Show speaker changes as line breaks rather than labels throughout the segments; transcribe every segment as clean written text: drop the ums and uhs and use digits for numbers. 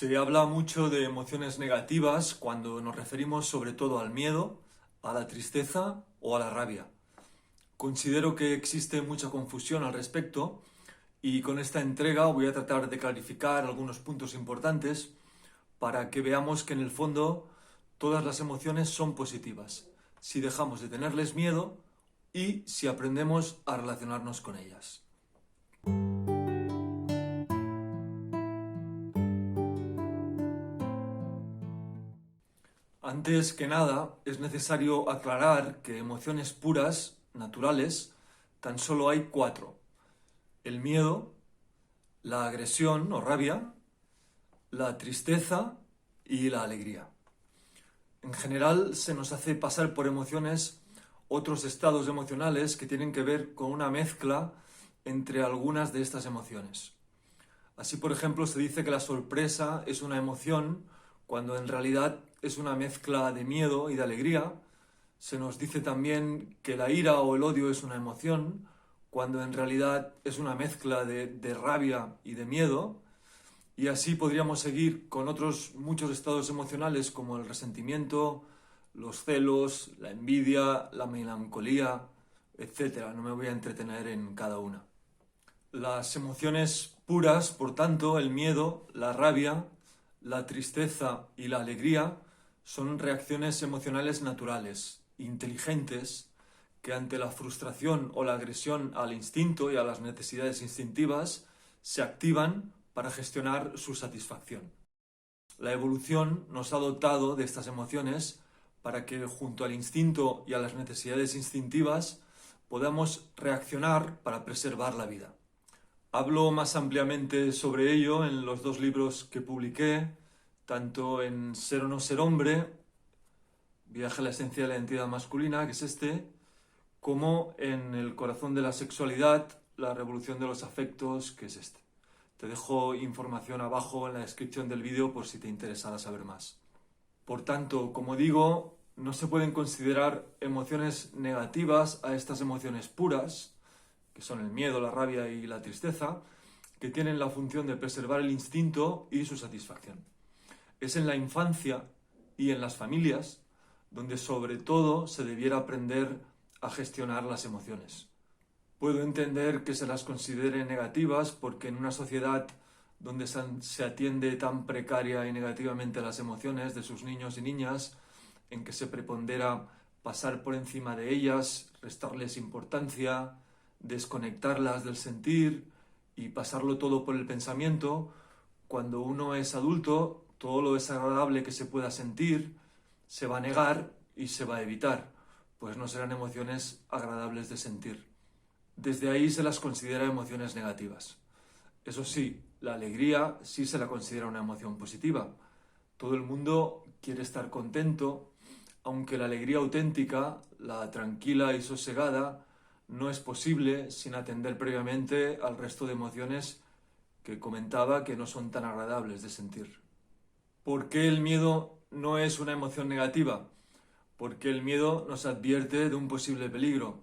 Se habla mucho de emociones negativas cuando nos referimos sobre todo al miedo, a la tristeza o a la rabia. Considero que existe mucha confusión al respecto y con esta entrega voy a tratar de clarificar algunos puntos importantes para que veamos que en el fondo todas las emociones son positivas, si dejamos de tenerles miedo y si aprendemos a relacionarnos con ellas. Antes que nada, es necesario aclarar que emociones puras, naturales, tan solo hay cuatro: el miedo, la agresión o rabia, la tristeza y la alegría. En general, se nos hace pasar por emociones otros estados emocionales que tienen que ver con una mezcla entre algunas de estas emociones. Así, por ejemplo, se dice que la sorpresa es una emoción cuando en realidad es una mezcla de miedo y de alegría. Se nos dice también que la ira o el odio es una emoción cuando en realidad es una mezcla de rabia y de miedo. Y así podríamos seguir con otros muchos estados emocionales como el resentimiento, los celos, la envidia, la melancolía, etc. No me voy a entretener en cada una. Las emociones puras, por tanto, el miedo, la rabia, la tristeza y la alegría, son reacciones emocionales naturales, inteligentes, que ante la frustración o la agresión al instinto y a las necesidades instintivas se activan para gestionar su satisfacción. La evolución nos ha dotado de estas emociones para que, junto al instinto y a las necesidades instintivas, podamos reaccionar para preservar la vida. Hablo más ampliamente sobre ello en los dos libros que publiqué, tanto en Ser o no ser hombre, Viaje a la esencia de la identidad masculina, que es este, como en El corazón de la sexualidad, la revolución de los afectos, que es este. Te dejo información abajo en la descripción del vídeo por si te interesara saber más. Por tanto, como digo, no se pueden considerar emociones negativas a estas emociones puras, que son el miedo, la rabia y la tristeza, que tienen la función de preservar el instinto y su satisfacción. Es en la infancia y en las familias donde sobre todo se debiera aprender a gestionar las emociones. Puedo entender que se las considere negativas porque en una sociedad donde se atiende tan precaria y negativamente las emociones de sus niños y niñas, en que se prepondera pasar por encima de ellas, restarles importancia, desconectarlas del sentir y pasarlo todo por el pensamiento, cuando uno es adulto, todo lo desagradable que se pueda sentir se va a negar y se va a evitar, pues no serán emociones agradables de sentir. Desde ahí se las considera emociones negativas. Eso sí, la alegría sí se la considera una emoción positiva. Todo el mundo quiere estar contento, aunque la alegría auténtica, la tranquila y sosegada, no es posible sin atender previamente al resto de emociones que comentaba que no son tan agradables de sentir. ¿Por qué el miedo no es una emoción negativa? Porque el miedo nos advierte de un posible peligro.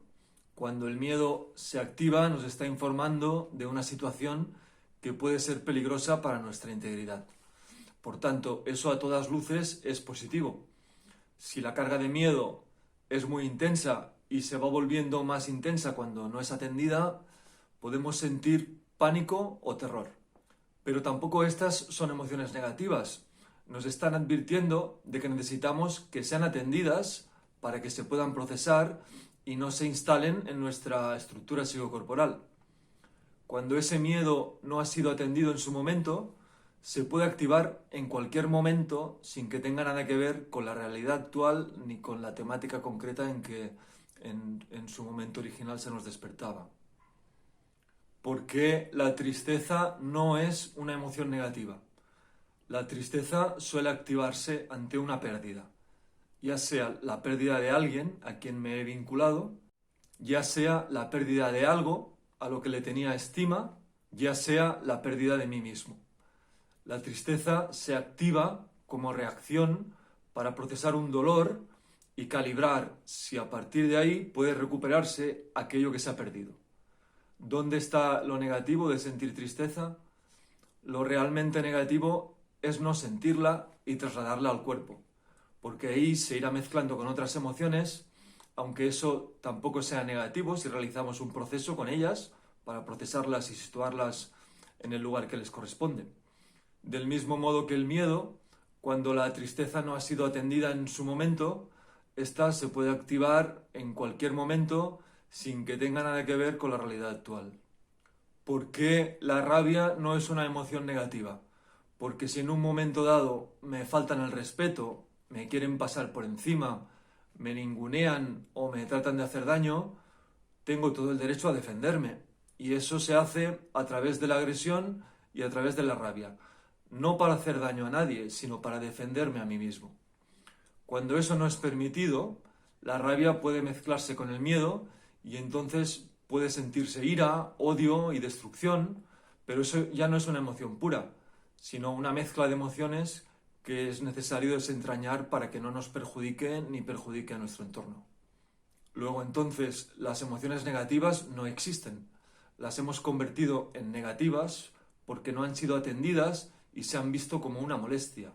Cuando el miedo se activa, nos está informando de una situación que puede ser peligrosa para nuestra integridad. Por tanto, eso a todas luces es positivo. Si la carga de miedo es muy intensa y se va volviendo más intensa cuando no es atendida, podemos sentir pánico o terror. Pero tampoco estas son emociones negativas. Nos están advirtiendo de que necesitamos que sean atendidas para que se puedan procesar y no se instalen en nuestra estructura psicocorporal. Cuando ese miedo no ha sido atendido en su momento, se puede activar en cualquier momento sin que tenga nada que ver con la realidad actual ni con la temática concreta en que en su momento original se nos despertaba. ¿Por qué la tristeza no es una emoción negativa? La tristeza suele activarse ante una pérdida, ya sea la pérdida de alguien a quien me he vinculado, ya sea la pérdida de algo a lo que le tenía estima, ya sea la pérdida de mí mismo. La tristeza se activa como reacción para procesar un dolor y calibrar si a partir de ahí puede recuperarse aquello que se ha perdido. ¿Dónde está lo negativo de sentir tristeza? Lo realmente negativo es no sentirla y trasladarla al cuerpo, porque ahí se irá mezclando con otras emociones, aunque eso tampoco sea negativo si realizamos un proceso con ellas para procesarlas y situarlas en el lugar que les corresponde. Del mismo modo que el miedo, cuando la tristeza no ha sido atendida en su momento, esta se puede activar en cualquier momento sin que tenga nada que ver con la realidad actual. ¿Por qué la rabia no es una emoción negativa? Porque si en un momento dado me faltan el respeto, me quieren pasar por encima, me ningunean o me tratan de hacer daño, tengo todo el derecho a defenderme. Y eso se hace a través de la agresión y a través de la rabia. No para hacer daño a nadie, sino para defenderme a mí mismo. Cuando eso no es permitido, la rabia puede mezclarse con el miedo y entonces puede sentirse ira, odio y destrucción, pero eso ya no es una emoción pura, sino una mezcla de emociones que es necesario desentrañar para que no nos perjudique ni perjudique a nuestro entorno. Luego entonces las emociones negativas no existen. Las hemos convertido en negativas porque no han sido atendidas y se han visto como una molestia.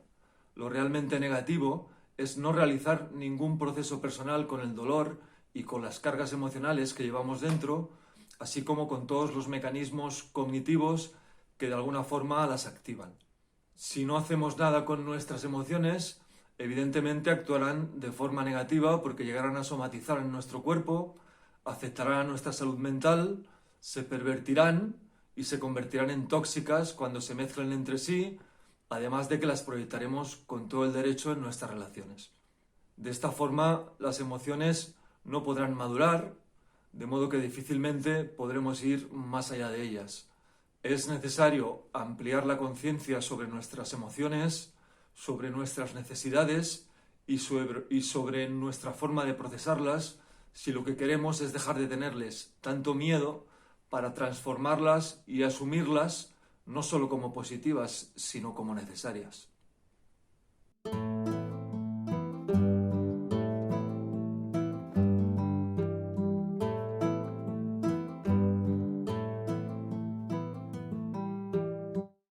Lo realmente negativo es no realizar ningún proceso personal con el dolor y con las cargas emocionales que llevamos dentro, así como con todos los mecanismos cognitivos que de alguna forma las activan. Si no hacemos nada con nuestras emociones, evidentemente actuarán de forma negativa porque llegarán a somatizar en nuestro cuerpo, afectarán a nuestra salud mental, se pervertirán y se convertirán en tóxicas cuando se mezclen entre sí, además de que las proyectaremos con todo el derecho en nuestras relaciones. De esta forma, las emociones no podrán madurar, de modo que difícilmente podremos ir más allá de ellas. Es necesario ampliar la conciencia sobre nuestras emociones, sobre nuestras necesidades y sobre nuestra forma de procesarlas si lo que queremos es dejar de tenerles tanto miedo para transformarlas y asumirlas no solo como positivas, sino como necesarias.